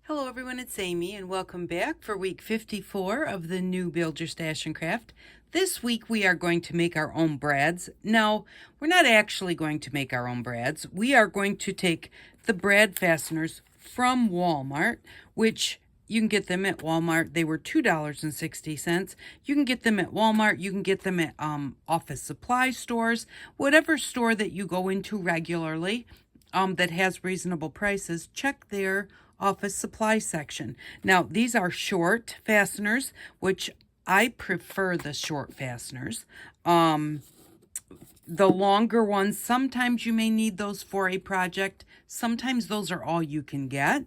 Hello everyone, it's Amy and welcome back for week 54 of the new Build Your Stash and Craft. This week we are going to make our own brads. No, we're not actually going to make our own brads. We are going to take the brad fasteners from Walmart, which you can get them at Walmart. They were $2.60. You can get them at Walmart. You can get them at office supply stores, whatever store that you go into regularly that has reasonable prices. Check their office supply section. Now, these are short fasteners, which I prefer the short fasteners. The longer ones, sometimes you may need those for a project. Sometimes those are all you can get.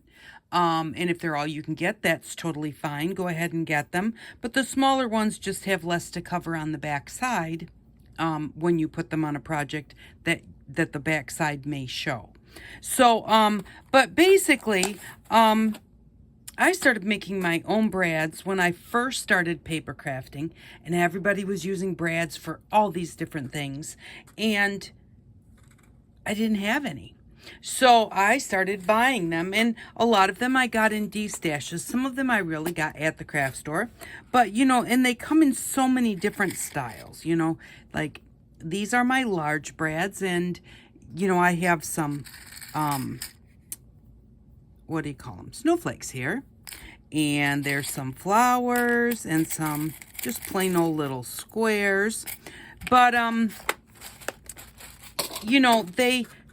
And if they're all you can get, that's totally fine. Go ahead and get them. But the smaller ones just have less to cover on the back side when you put them on a project that the back side may show. So, but basically, I started making my own brads when I first started paper crafting, and everybody was using brads for all these different things, and I didn't have any. So I started buying them, and a lot of them I got in D-stashes. Some of them I really got at the craft store, but and they come in so many different styles, like these are my large brads, and I have some, what do you call them? Snowflakes here. And there's some flowers and some just plain old little squares. But,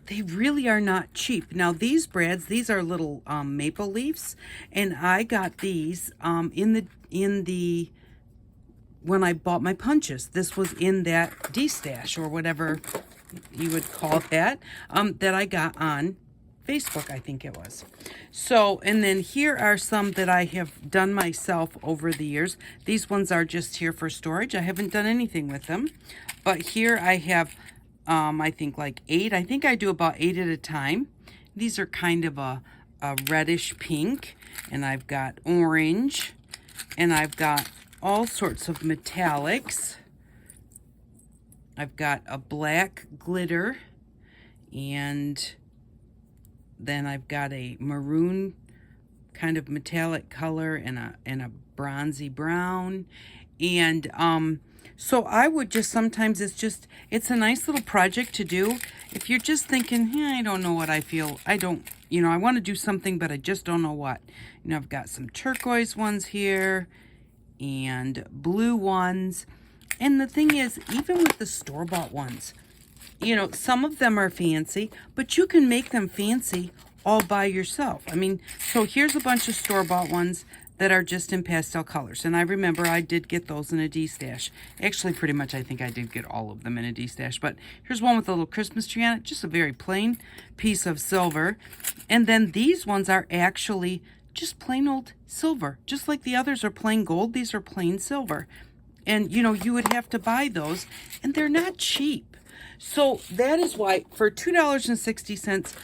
they really are not cheap. Now, these brads, these are little maple leaves. And I got these when I bought my punches. This was in that D-stash or whatever you would call that, that I got on Facebook, I think it was. So, and then here are some that I have done myself over the years. These ones are just here for storage. I haven't done anything with them. But here I have, I think like 8. I think I do about 8 at a time. These are kind of a reddish pink. And I've got orange. And I've got all sorts of metallics. I've got a black glitter, and then I've got a maroon kind of metallic color and a bronzy brown. And so I would just sometimes, it's a nice little project to do if you're just thinking, I don't know what I feel. I want to do something, but I just don't know what. I've got some turquoise ones here and blue ones. And the thing is, even with the store-bought ones, some of them are fancy, but you can make them fancy all by yourself. So here's a bunch of store-bought ones that are just in pastel colors. And I remember I did get those in a D-stash. Actually, pretty much I think I did get all of them in a D-stash. But here's one with a little Christmas tree on it, just a very plain piece of silver. And then these ones are actually just plain old silver. Just like the others are plain gold, these are plain silver. And, you would have to buy those, and they're not cheap. So that is why for $2.60,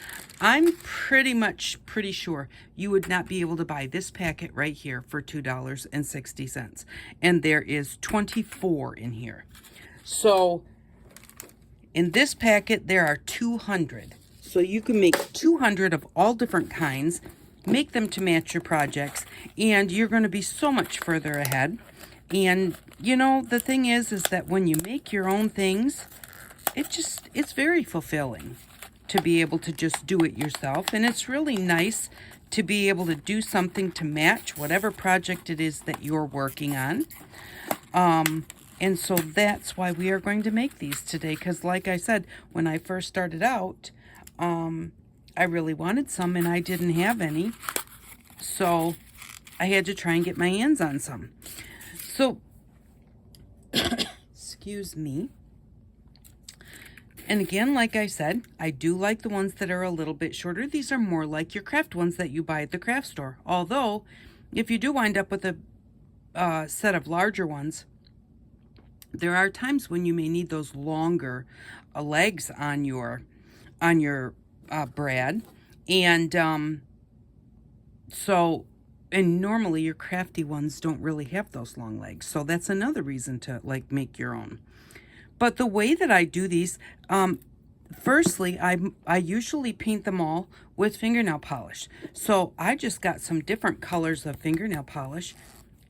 I'm pretty sure you would not be able to buy this packet right here for $2.60. And there is 24 in here. So in this packet, there are 200. So you can make 200 of all different kinds, make them to match your projects, and you're going to be so much further ahead. And, the thing is that when you make your own things, it's very fulfilling to be able to just do it yourself. And it's really nice to be able to do something to match whatever project it is that you're working on. And so that's why we are going to make these today. Because like I said, when I first started out, I really wanted some and I didn't have any. So I had to try and get my hands on some. So, excuse me. And again, like I said, I do like the ones that are a little bit shorter. These are more like your craft ones that you buy at the craft store. Although, if you do wind up with a set of larger ones, there are times when you may need those longer legs on your brad. And and normally your crafty ones don't really have those long legs. So that's another reason to make your own. But the way that I do these, firstly, I usually paint them all with fingernail polish. So I just got some different colors of fingernail polish.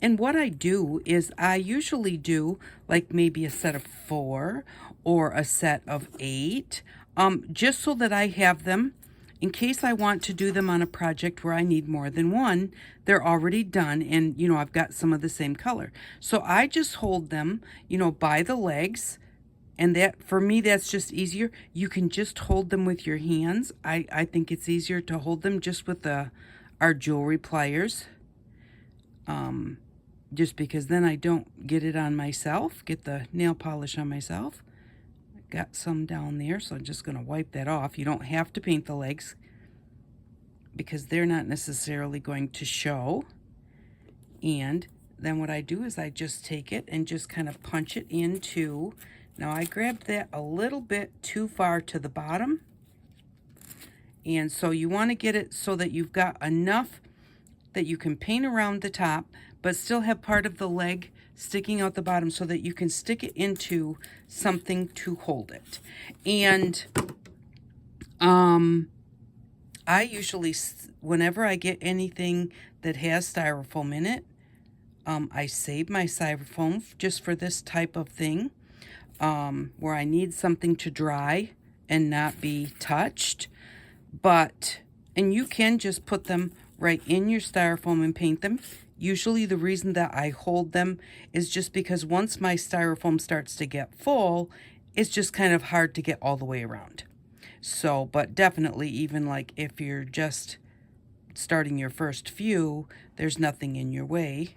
And what I do is I usually do like maybe a set of 4 or a set of 8, just so that I have them in case I want to do them on a project where I need more than one. They're already done, and I've got some of the same color. So I just hold them, by the legs. And that, for me, that's just easier. You can just hold them with your hands. I think it's easier to hold them just with our jewelry pliers. Just because then I don't get it on myself, get the nail polish on myself. Got some down there, so I'm just going to wipe that off. You don't have to paint the legs because they're not necessarily going to show. And then what I do is I just take it and just kind of punch it into... Now I grabbed that a little bit too far to the bottom. And so you want to get it so that you've got enough that you can paint around the top, but still have part of the leg sticking out the bottom so that you can stick it into something to hold it. And I usually, whenever I get anything that has styrofoam in it, I save my styrofoam just for this type of thing, where I need something to dry and not be touched. And you can just put them right in your styrofoam and paint them. Usually the reason that I hold them is just because once my styrofoam starts to get full, it's just kind of hard to get all the way around. So, but definitely, even like if you're just starting your first few, there's nothing in your way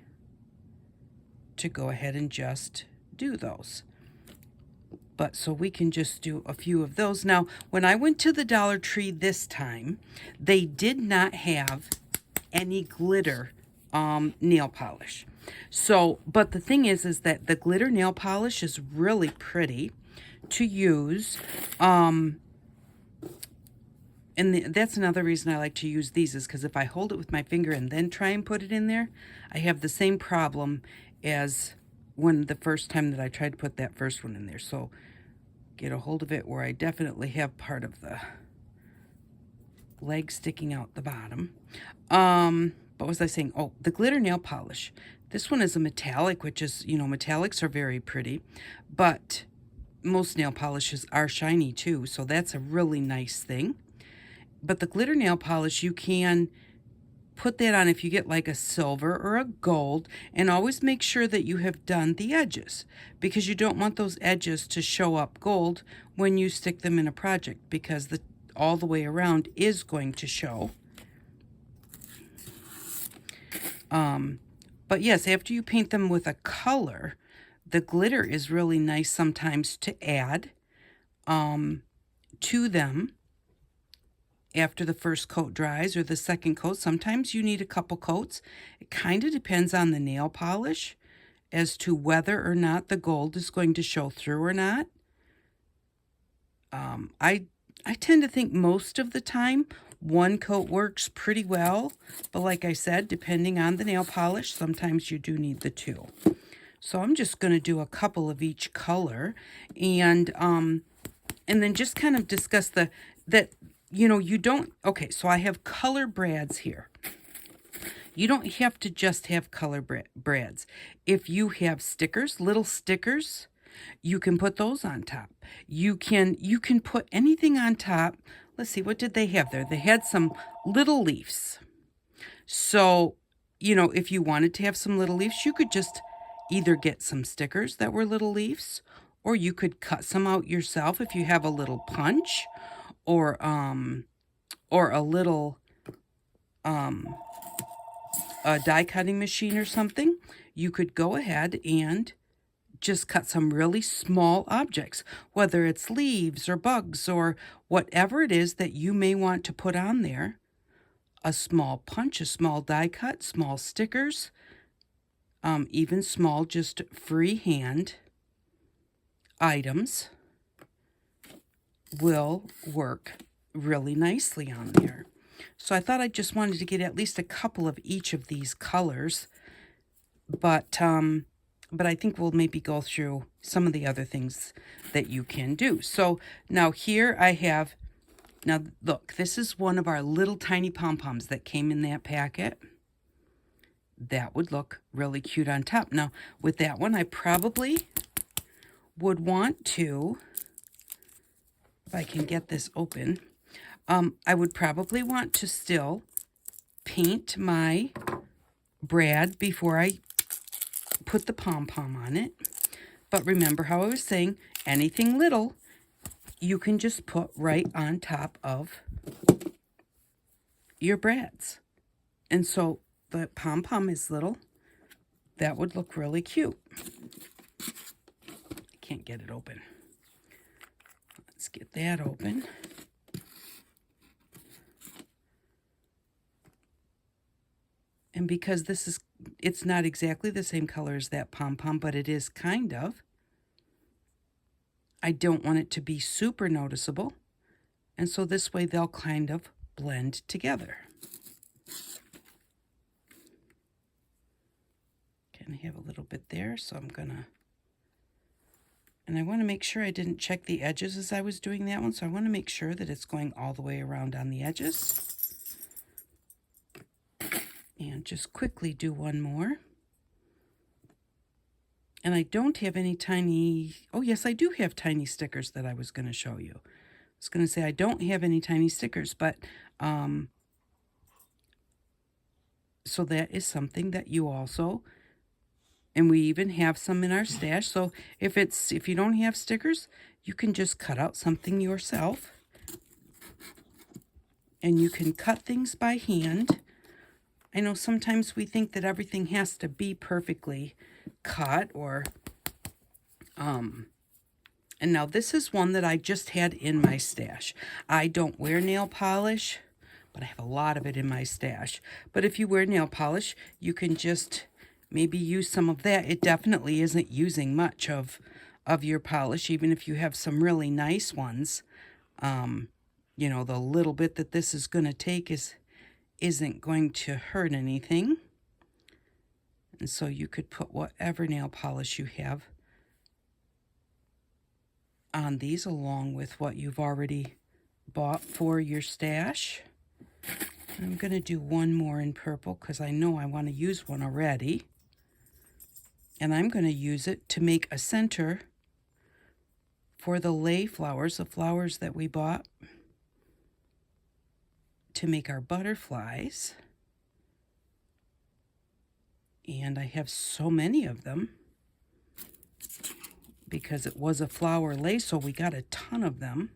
to go ahead and just do those. But so we can just do a few of those. Now, when I went to the Dollar Tree this time, they did not have any glitter nail polish. So, but the thing is that the glitter nail polish is really pretty to use. And that's another reason I like to use these, is because if I hold it with my finger and then try and put it in there, I have the same problem as when the first time that I tried to put that first one in there. So get a hold of it where I definitely have part of the leg sticking out the bottom. What was I saying? Oh, the glitter nail polish. This one is a metallic, which is, metallics are very pretty, but most nail polishes are shiny too, so that's a really nice thing. But the glitter nail polish, you can put that on if you get like a silver or a gold, and always make sure that you have done the edges, because you don't want those edges to show up gold when you stick them in a project, because all the way around is going to show. But yes, after you paint them with a color, the glitter is really nice sometimes to add to them after the first coat dries or the second coat. Sometimes you need a couple coats. It kind of depends on the nail polish as to whether or not the gold is going to show through or not. I tend to think most of the time one coat works pretty well, but like I said, depending on the nail polish, sometimes you do need the two. So I'm just going to do a couple of each color, and then just kind of discuss you don't, okay, so I have color brads here. You don't have to just have color brads. If you have stickers, little stickers, you can put those on top. You can put anything on top. Let's see, what did they have there? They had some little leaves. So, if you wanted to have some little leaves, you could just either get some stickers that were little leaves, or you could cut some out yourself if you have a little punch, or a little a die cutting machine or something. You could go ahead and just cut some really small objects, whether it's leaves or bugs or whatever it is that you may want to put on there. A small punch, a small die cut, small stickers, even small just freehand items will work really nicely on there. So I thought I just wanted to get at least a couple of each of these colors. But but I think we'll maybe go through some of the other things that you can do. So now here I have, now look, this is one of our little tiny pom-poms that came in that packet. That would look really cute on top. Now with that one, I probably would want to, if I can get this open, I would probably want to still paint my brad before I put the pom-pom on it. But remember how I was saying, anything little you can just put right on top of your brads. And so the pom-pom is little. That would look really cute. I can't get it open. Let's get that open. And because this is, it's not exactly the same color as that pom-pom, but it is kind of. I don't want it to be super noticeable. And so this way they'll kind of blend together. Can I have a little bit there? So I'm gonna, and I want to make sure I didn't check the edges as I was doing that one. So I want to make sure that it's going all the way around on the edges. And just quickly do one more. And I don't have any tiny, oh yes, I do have tiny stickers that I was going to show you. I was going to say I don't have any tiny stickers, but so that is something that you also, and we even have some in our stash. So if you don't have stickers, you can just cut out something yourself. And you can cut things by hand. I know sometimes we think that everything has to be perfectly cut or, and now this is one that I just had in my stash. I don't wear nail polish, but I have a lot of it in my stash. But if you wear nail polish, you can just maybe use some of that. It definitely isn't using much of your polish, even if you have some really nice ones. You know, the little bit that this is going to take isn't going to hurt anything. And so you could put whatever nail polish you have on these along with what you've already bought for your stash. I'm going to do one more in purple because I know I want to use one already. And I'm going to use it to make a center for the lei flowers, the flowers that we bought to make our butterflies. And I have so many of them because it was a flower lei, so we got a ton of them.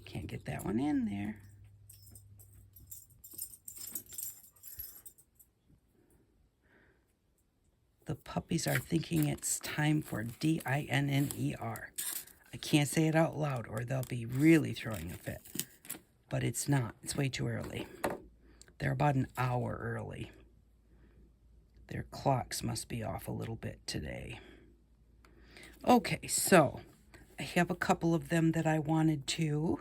Can't get that one in there. The puppies are thinking it's time for D-I-N-N-E-R. I can't say it out loud or they'll be really throwing a fit. But it's not. It's way too early. They're about an hour early. Their clocks must be off a little bit today. Okay, so I have a couple of them that I wanted to.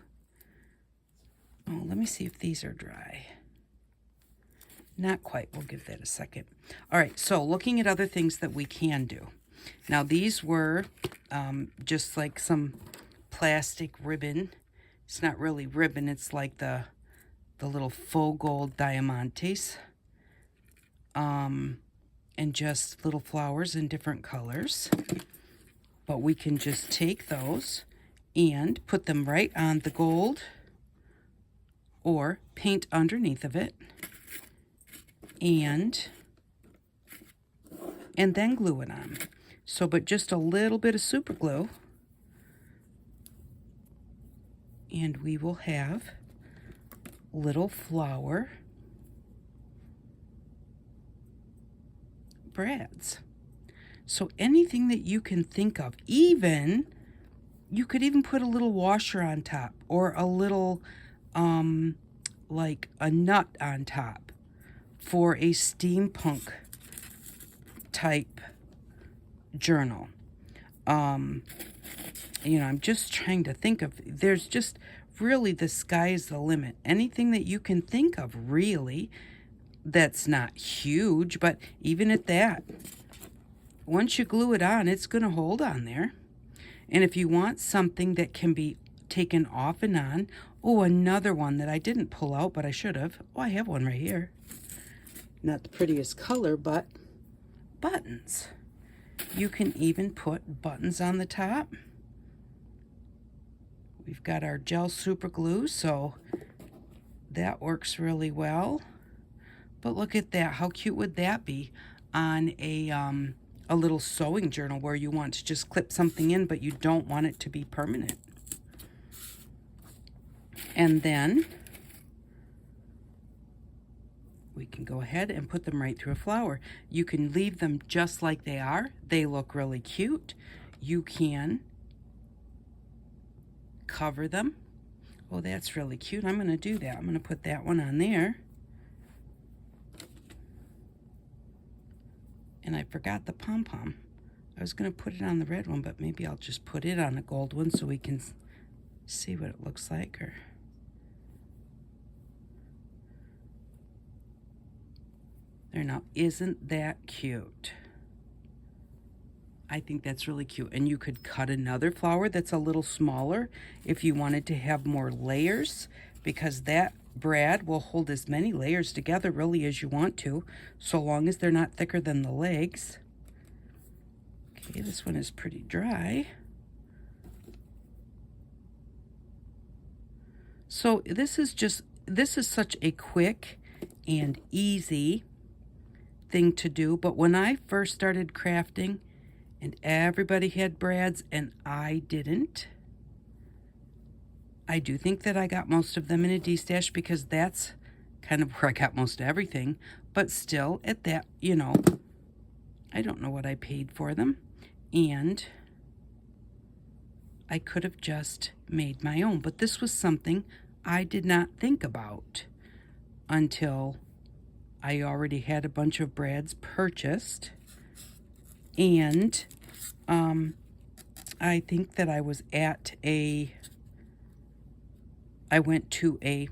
Oh, let me see if these are dry. Not quite. We'll give that a second. All right, so looking at other things that we can do. Now, these were just like some plastic ribbon. It's not really ribbon. It's like the little faux gold diamantes. And just little flowers in different colors. But we can just take those and put them right on the gold or paint underneath of it. And then glue it on. So, but just a little bit of super glue. And we will have little flower brads. So anything that you can think of, even, you could even put a little washer on top or a little, like a nut on top for a steampunk type journal. You know, I'm just trying to think of, there's just really, the sky is the limit. Anything that you can think of, really, that's not huge, but even at that, once you glue it on, it's going to hold on there. And if you want something that can be taken off and on, oh, another one that I didn't pull out, but I should have. Oh, I have one right here. Not the prettiest color, but buttons. You can even put buttons on the top. We've got our gel super glue, so that works really well. But look at that. How cute would that be on a little sewing journal where you want to just clip something in, but you don't want it to be permanent. And then we can go ahead and put them right through a flower. You can leave them just like they are. They look really cute. You can cover them. Oh, that's really cute. I'm going to do that. I'm going to put that one on there. And I forgot the pom-pom. I was going to put it on the red one, but maybe I'll just put it on a gold one so we can see what it looks like. Or there now. Isn't that cute? I think that's really cute. And you could cut another flower that's a little smaller if you wanted to have more layers, because that brad will hold as many layers together really as you want to, so long as they're not thicker than the legs. Okay, this one is pretty dry. So this is such a quick and easy thing to do. But when I first started crafting and everybody had brads and I didn't, I do think that I got most of them in a D-stash because that's kind of where I got most everything. But still, at that, you know, I don't know what I paid for them. And I could have just made my own. But this was something I did not think about until I already had a bunch of brads purchased. And I think that I was at I went to a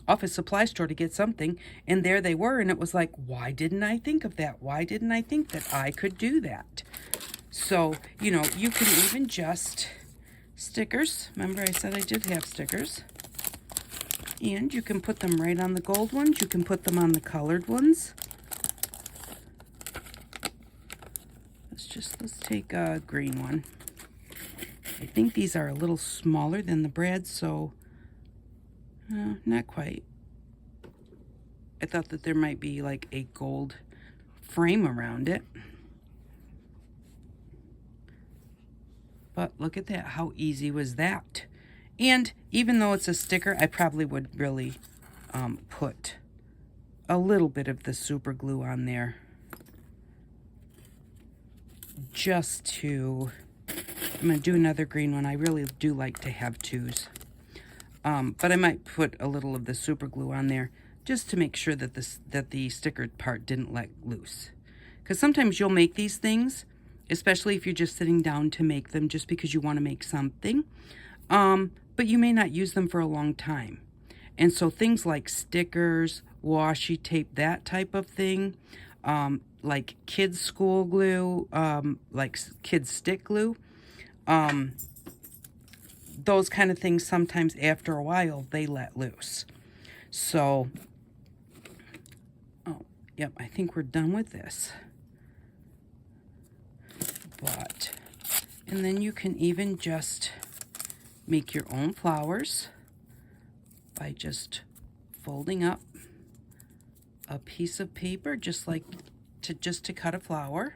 office supply store to get something, and there they were, and it was like, why didn't I think of that? Why didn't I think that I could do that? So, you know, you can even just stickers. Remember I said I did have stickers. And you can put them right on the gold ones. You can put them on the colored ones. Let's take a green one. I think these are a little smaller than the brad, so not quite. I thought that there might be like a gold frame around it. But look at that. How easy was that? And even though it's a sticker, I probably would really put a little bit of the super glue on there. Just to, I'm going to do another green one. I really do like to have twos. But I might put a little of the super glue on there just to make sure that the sticker part didn't let loose. Because sometimes you'll make these things, especially if you're just sitting down to make them just because you want to make something. But you may not use them for a long time. And so things like stickers, washi tape, that type of thing, like kids' school glue, like kids' stick glue, those kind of things, sometimes after a while, they let loose. So, oh, yep, I think we're done with this. But, and then you can even just make your own flowers by just folding up a piece of paper, just to cut a flower.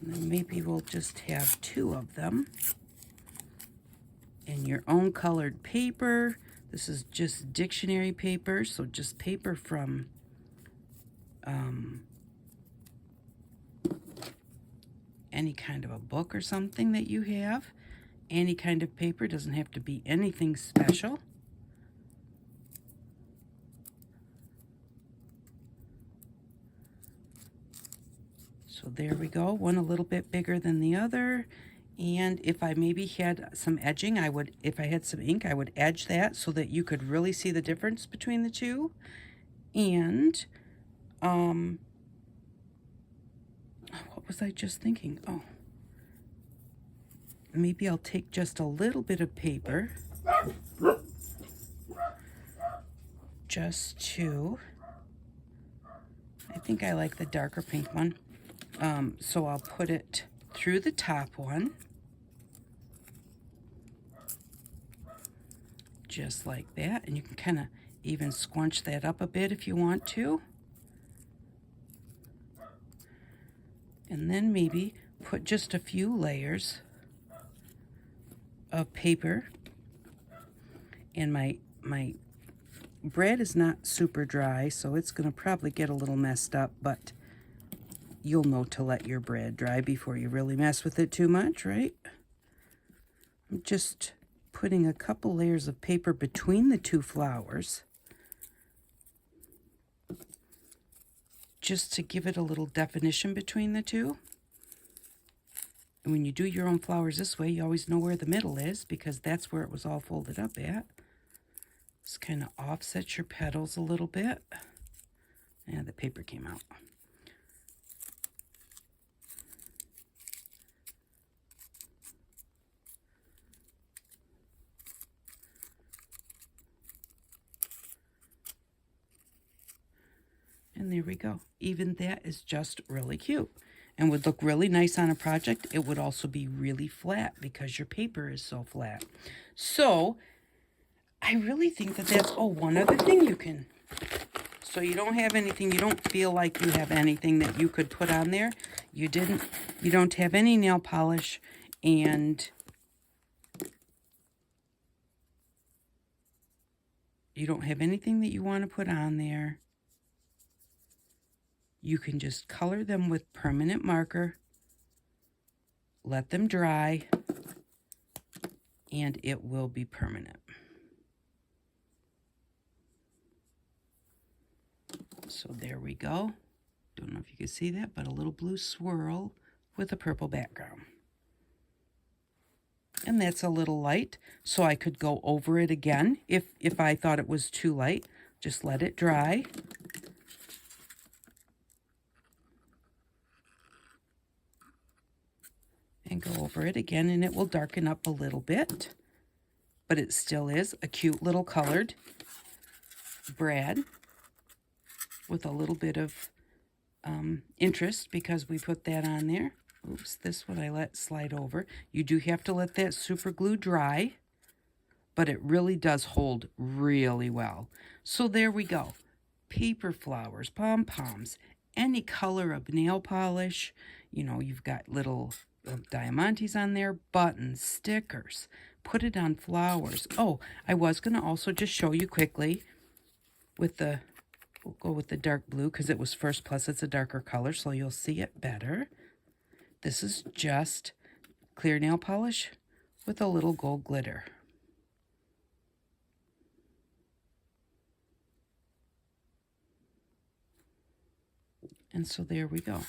And then maybe we'll just have 2 of them. And your own colored paper. This is just dictionary paper, so just paper from any kind of a book or something that you have. Any kind of paper, doesn't have to be anything special. So there we go, one a little bit bigger than the other. And if I maybe had some edging, if I had some ink, I would edge that so that you could really see the difference between the two. And, what was I just thinking? Oh, maybe I'll take just a little bit of paper just to, I think I like the darker pink one. So I'll put it through the top one. Just like that, and you can kind of even squunch that up a bit if you want to. And then maybe put just a few layers of paper. And my bread is not super dry, so it's going to probably get a little messed up, but you'll know to let your bread dry before you really mess with it too much, right? I'm just putting a couple layers of paper between the two flowers just to give it a little definition between the two. And when you do your own flowers this way, you always know where the middle is because that's where it was all folded up at. Just kind of offset your petals a little bit. And the paper came out. And there we go. Even that is just really cute and would look really nice on a project. It would also be really flat because your paper is so flat. So I really think that that's, oh, one other thing you can, so you don't have anything, you don't feel like you have anything that you could put on there. You don't have any nail polish, and you don't have anything that you want to put on there. You can just color them with permanent marker, let them dry, and it will be permanent. So there we go. Don't know if you can see that, but a little blue swirl with a purple background. And that's a little light, so I could go over it again if I thought it was too light. Just let it dry. And go over it again, and it will darken up a little bit. But it still is a cute little colored brad with a little bit of interest because we put that on there. Oops, this one I let slide over. You do have to let that super glue dry, but it really does hold really well. So there we go. Paper flowers, pom-poms, any color of nail polish. You know, you've got little diamantes on there, buttons, stickers. Put it on flowers. Oh, I was going to also just show you quickly with the, we'll go with the dark blue because it was first, plus it's a darker color, so you'll see it better. This is just clear nail polish with a little gold glitter. And so there we go.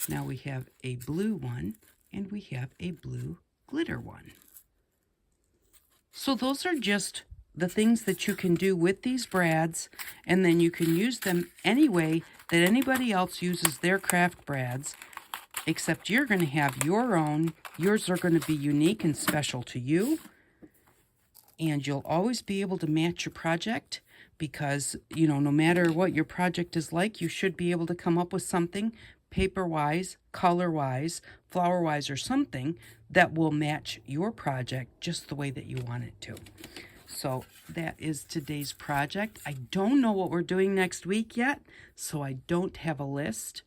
Now we have a blue one and we have a blue glitter one. So those are just the things that you can do with these brads, and then you can use them any way that anybody else uses their craft brads, except you're going to have your own. Yours are going to be unique and special to you, and you'll always be able to match your project because, you know, no matter what your project is like, you should be able to come up with something paper-wise, color-wise, flower-wise, or something that will match your project just the way that you want it to. So that is today's project. I don't know what we're doing next week yet, so I don't have a list.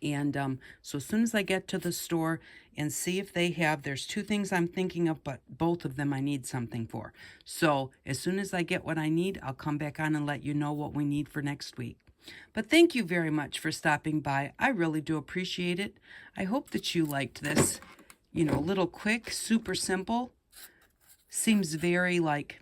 And so as soon as I get to the store and see if they have, there's two things I'm thinking of, but both of them I need something for. So as soon as I get what I need, I'll come back on and let you know what we need for next week. But thank you very much for stopping by. I really do appreciate it. I hope that you liked this, you know, little quick, super simple. Seems very like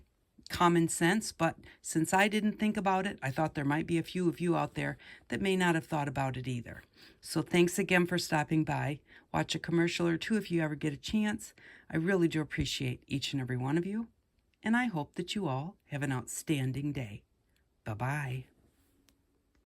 common sense, but since I didn't think about it, I thought there might be a few of you out there that may not have thought about it either. So thanks again for stopping by. Watch a commercial or two if you ever get a chance. I really do appreciate each and every one of you, and I hope that you all have an outstanding day. Bye-bye.